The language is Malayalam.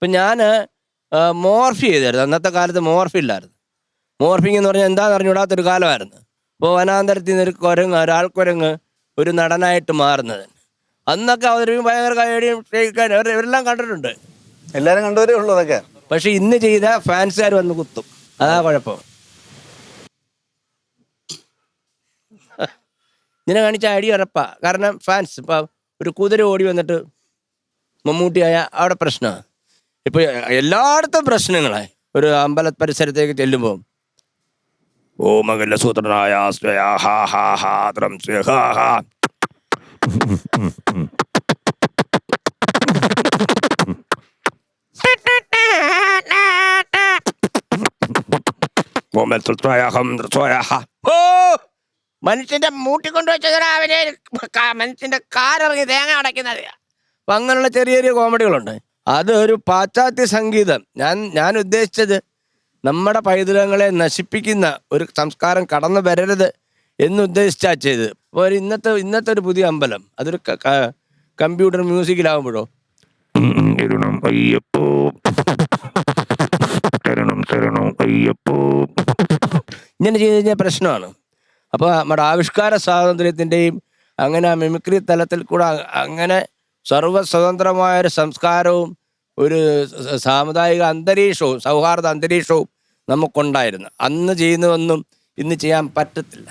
ഇപ്പം ഞാൻ മോർഫി ചെയ്തായിരുന്നു. അന്നത്തെ കാലത്ത് മോർഫി ഇല്ലായിരുന്നു. മോർഫിംഗ് എന്ന് പറഞ്ഞാൽ എന്താണെന്ന് അറിഞ്ഞുകൂടാത്തൊരു കാലമായിരുന്നു. അപ്പോൾ വനാന്തരത്തിൽ നിന്ന് ഒരാൾക്കുരങ്ങ് ഒരു നടനായിട്ട് മാറുന്നത് അന്നൊക്കെ അവതരിപ്പിക്കും. ഭയങ്കര കൈയടിയും ഇവരെല്ലാം കണ്ടിട്ടുണ്ട്, എല്ലാരും കണ്ടുവരേ ഉള്ളൂ അതൊക്കെ. പക്ഷെ ഇന്ന് ചെയ്ത ഫാൻസുകാർ വന്ന് കുത്തും, അതാ കുഴപ്പം. ഇങ്ങനെ കാണിച്ച അടി ഉറപ്പാ. കാരണം ഫാൻസ് ഇപ്പം ഒരു കുതിര ഓടി വന്നിട്ട് മമ്മൂട്ടിയായ അവിടെ പ്രശ്നമാണ്. ഇപ്പൊ എല്ലായിടത്തും പ്രശ്നങ്ങളായി. ഒരു അമ്പല പരിസരത്തേക്ക് ചെല്ലുമ്പോൾ ഓ മകല്ല സൂത്രനായ മനുഷ്യന്റെ മൂട്ടിക്കൊണ്ട് വെച്ചതിനാ അവര് മനുഷ്യന്റെ കാലിറങ്ങി തേങ്ങ അടയ്ക്കുന്നത്. അപ്പൊ അങ്ങനെയുള്ള ചെറിയ ചെറിയ കോമഡികളുണ്ട്. അത് ഒരു പാശ്ചാത്യ സംഗീതം. ഞാൻ ഉദ്ദേശിച്ചത് നമ്മുടെ പൈതൃകങ്ങളെ നശിപ്പിക്കുന്ന ഒരു സംസ്കാരം കടന്നു വരരുത് എന്നുദ്ദേശിച്ചാ ചെയ്ത്. അപ്പോൾ ഇന്നത്തെ ഒരു പുതിയ അമ്പലം അതൊരു കമ്പ്യൂട്ടർ മ്യൂസിക്കിലാവുമ്പോഴോ ഇങ്ങനെ ചെയ്ത് കഴിഞ്ഞാൽ പ്രശ്നമാണ്. അപ്പോൾ നമ്മുടെ ആവിഷ്കാര സ്വാതന്ത്ര്യത്തിൻ്റെയും അങ്ങനെ ആ മിമിക്രി തലത്തിൽ കൂടെ അങ്ങനെ സർവ്വസ്വതന്ത്രമായൊരു സംസ്കാരവും ഒരു സാമുദായിക അന്തരീക്ഷവും സൗഹാർദ്ദ അന്തരീക്ഷവും നമുക്കുണ്ടായിരുന്നു. അന്ന് ചെയ്യുന്നതൊന്നും ഇന്ന് ചെയ്യാൻ പറ്റത്തില്ല.